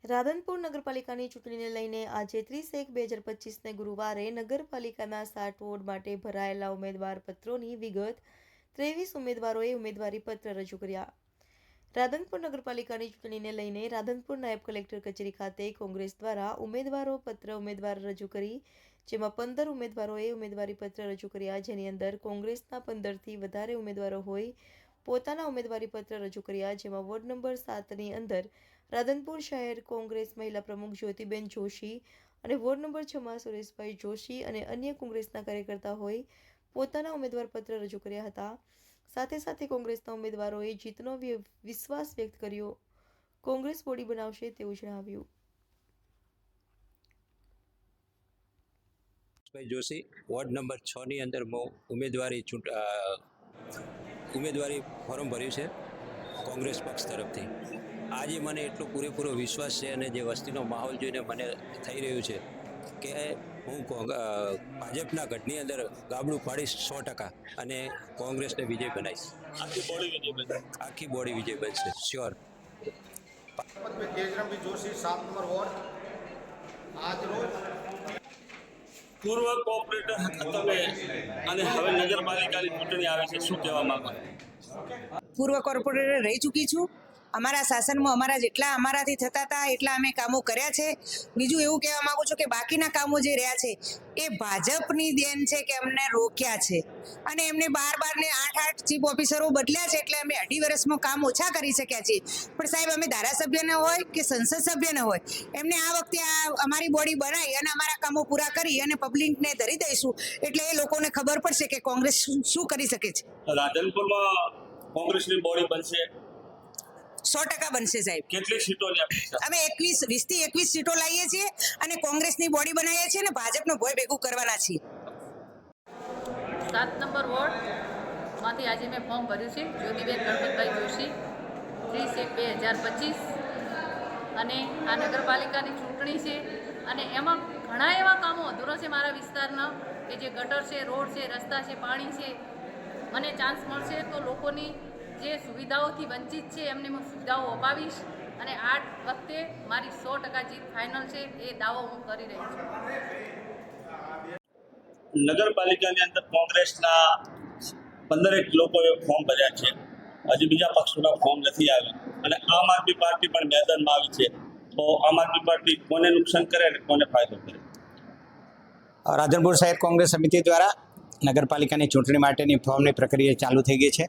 રાધનપુર નગરપાલિકાની ચૂંટણીને લઈને આજે 30/1/2025ને ગુરુવારે નગરપાલિકાના 7 વોર્ડ માટે ભરાયેલા ઉમેદવાર પત્રોની વિગત 23 ઉમેદવારોએ ઉમેદવારી પત્ર રજૂ કર્યા. રાધનપુર નગરપાલિકાની ચૂંટણીને લઈને રાધનપુર નાયબ કલેક્ટર કચેરી ખાતે કોંગ્રેસ દ્વારા ઉમેદવાર રજૂ કરી, જેમાં 15 ઉમેદવારોએ ઉમેદવારી પત્ર રજૂ કર્યા, જેની અંદર કોંગ્રેસના 15થી વધારે ઉમેદવારો હોય પોતાના ઉમેદવારી પત્ર રજૂ કર્યા, જેમાં વોર્ડ નંબર 7ની અંદર રાધનપુર શહેર કોંગ્રેસ મહિલા પ્રમુખ જ્યોતિબેન જોશી અને વોર્ડ નંબર 6માં સુરેશભાઈ જોશી અને અન્ય કોંગ્રેસના કાર્યકર્તા હોય પોતાના ઉમેદવાર પત્ર રજૂ કર્યા હતા. સાથે સાથે કોંગ્રેસના ઉમેદવારોએ જીતનો વિશ્વાસ વ્યક્ત કર્યો. કોંગ્રેસ બોડી બનાવશે તેવું જણાવ્યું. જોશી, વોર્ડ નંબર 6ની અંદર ઉમેદવારી ફોર્મ ભર્યું છે કોંગ્રેસ પક્ષ તરફથી. આજે મને એટલો પૂરેપૂરો વિશ્વાસ છે અને જે વસ્તીનો માહોલ જોઈને મને થઈ રહ્યું છે કે હું ભાજપના ગઢની અંદર ગાબડું પાડીશ 100% અને કોંગ્રેસને વિજય બનાવીશ. આખી બોડી વિજય બનશે, શ્યોર. તેજરામભાઈ જોશી, 7 નંબર વોર્ડ. આજ રોજ પૂર્વ કોર્પોરેટર હતા તમે અને હવે નગરપાલિકાની ચૂંટણી આવે છે, શું કહેવા માંગો? પૂર્વ કોર્પોરેટર રહી ચૂકી છું. અમારા શાસનમાં અમારાથી થતા હતા એટલા અમે કામો કર્યા છે. બીજું એવું કહેવા માંગુ છું કે બાકીના કામો જે રહ્યા છે એ ભાજપની દેન છે કે અમને રોક્યા છે અને એમને 12 ને 8 ચીફ ઓફિસરો બદલ્યા છે, એટલે અમે 2.5 વર્ષમાં કામ ઓછા કરી શક્યા છીએ. પણ સાહેબ, અમે ધારાસભ્યને હોય કે સંસદ સભ્યને હોય, એમને આ વખતે અમારી બોડી બનાવી અને અમારા કામો પૂરા કરી અને પબ્લિકને ધરી દઈશું, એટલે એ લોકોને ખબર પડશે કે કોંગ્રેસ શું કરી શકે છે. રાધનપુરમાં કોંગ્રેસની બોડી બનશે? 100% બનશે સાહેબ. કેટલી સીટોની અપેક્ષા? અમે 20 થી 21 સીટો લાવીએ છીએ અને કોંગ્રેસની બોડી બનાવીએ છીએ અને ભાજપનો ભોય ભેગું કરવાના છીએ. 7 નંબર વોર્ડમાંથી આજે મેં ફોર્મ ભર્યું છે, જ્યોતિબેન ગણપતભાઈ જોશી, 30/1/2025. અને આ નગરપાલિકાની ચૂંટણી છે અને એમાં ઘણા એવા કામો અધૂરા છે મારા વિસ્તારના, કે જે ગટર છે, રોડ છે, રસ્તા છે, પાણી છે. મને ચાન્સ મળશે તો લોકોની જે સુવિધાઓથી વંચિત છે એમને હું સુવિધાઓ અપાવીશ અને આ વખતે મારી 100% જીત ફાઇનલ છે, એ દાવો હું કરી રહી છું. નગરપાલિકાની અંદર કોંગ્રેસના 15 લોકોએ ફોર્મ ભર્યા છે, હજી બીજા પક્ષોના ફોર્મ નથી આવ્યા અને આમ આદમી પાર્ટી પણ મેદાનમાં આવી છે. તો આમ આદમી પાર્ટી કોને નુકસાન કરે અને કોને ફાયદો કરે? રાધનપુર શહેર કોંગ્રેસ સમિતિ દ્વારા નગરપાલિકાની ચૂંટણી માટેની ફોર્મની પ્રક્રિયા ચાલુ થઈ ગઈ છે.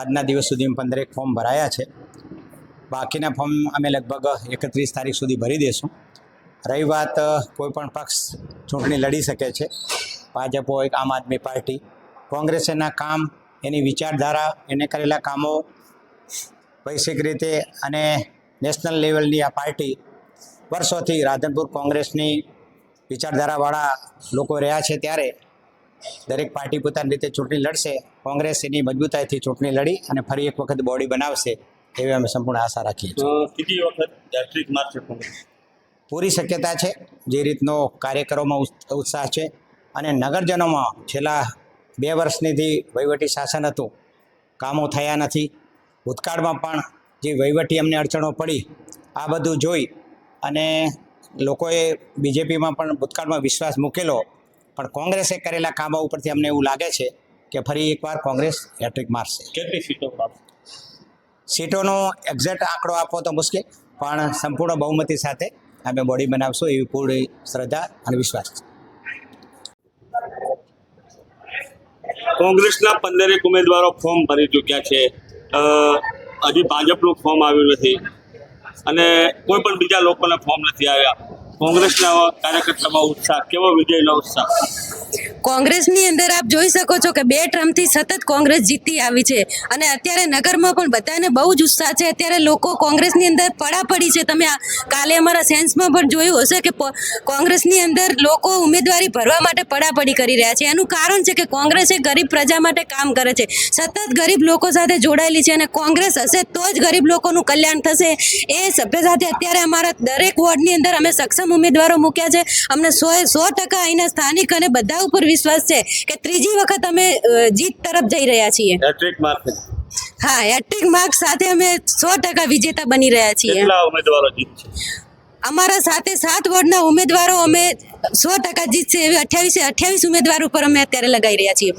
આજના દિવસ સુધીમાં 15 ફોર્મ ભરાયા છે. બાકીના ફોર્મ અમે લગભગ 31 તારીખ સુધી ભરી દઈશું. રહી વાત કોઈપણ પક્ષ ચૂંટણી લડી શકે છે, ભાજપ હોય, આમ આદમી પાર્ટી. કોંગ્રેસ એના કામ, એની વિચારધારા, એને કરેલા કામો વૈશ્વિક રીતે અને નેશનલ લેવલની આ પાર્ટી વર્ષોથી રાધનપુર કોંગ્રેસની વિચારધારાવાળા લોકો રહ્યા છે, ત્યારે દરેક પાર્ટી પોતાની રીતે ચૂંટણી લડશે. કોંગ્રેસ એની મજબૂતાઈથી ચૂંટણી લડી અને ફરી એક વખત બોડી બનાવશે એવી અમે સંપૂર્ણ આશા રાખીએ છીએ. કેટલી વખત હેટ્રિક મારશે કોંગ્રેસ? પૂરી શક્યતા છે. જે રીતનો કાર્યકરોમાં ઉત્સાહ છે અને નગરજનોમાં છેલ્લા 2 વર્ષથી વહીવટી શાસન હતું, કામો થયા નથી. ભૂતકાળમાં પણ જે વહીવટી અમને અડચણો પડી, આ બધું જોઈ અને લોકોએ બીજેપીમાં પણ ભૂતકાળમાં વિશ્વાસ મૂકેલો, પણ કોંગ્રેસે કરેલા કામો ઉપરથી અમને એવું લાગે છે કે ફરી એકવાર કોંગ્રેસ હેટ્રિક મારશે. કેટલી સીટો આપશે? સીટોનો એક્ઝેક્ટ આંકડો આપવો તો મુશ્કેલ, પણ સંપૂર્ણ બહુમતી સાથે અમે બોડી બનાવશું એવી પૂરી શ્રદ્ધા અને વિશ્વાસ છે. કોંગ્રેસના 15 ઉમેદવારો ફોર્મ ભરી ચૂક્યા છે, હજી ભાજપનું ફોર્મ આવ્યું નથી અને કોઈ પણ બીજા લોકોના ફોર્મ નથી આવ્યા. કોંગ્રેસના કાર્યકર્તામાં ઉત્સાહ કેવો? વિજયનો ઉત્સાહ? કોંગ્રેસની અંદર આપ જોઈ શકો છો કે 2 ટર્મથી સતત કોંગ્રેસ જીતતી આવી છે અને અત્યારે નગરમાં પણ બધાને બહુ જ ઉત્સાહ છે. અત્યારે લોકો કોંગ્રેસની અંદર પડાપડી છે. તમે કાલે અમારા સેન્સમાં પણ જોયું હશે કે કોંગ્રેસની અંદર લોકો ઉમેદવારી ભરવા માટે પડાપડી કરી રહ્યા છે. એનું કારણ છે કે કોંગ્રેસ એ ગરીબ પ્રજા માટે કામ કરે છે, સતત ગરીબ લોકો સાથે જોડાયેલી છે અને કોંગ્રેસ હશે તો જ ગરીબ લોકોનું કલ્યાણ થશે. એ સભ્ય સાથે અત્યારે અમારા દરેક વોર્ડની અંદર અમે સક્ષમ ઉમેદવારો મૂક્યા છે. અમને 100% અહીંના સ્થાનિક અને બધા ઉપર વિશ્વાસ છે કે ત્રીજી વખત અમે જીત તરફ જઈ રહ્યા છીએ. હેટ્રિક મારશે? હા, હેટ્રિક માર્ક સાથે અમે 100% વિજેતા બની રહ્યા છીએ. કેટલા ઉમેદવારો જીતશે? અમારા સાથે 7 વોર્ડના ઉમેદવારો અમે 100% જીતશે એવી 28 ઉમેદવારો ઉપર અમે અત્યારે લગાવી રહ્યા છીએ.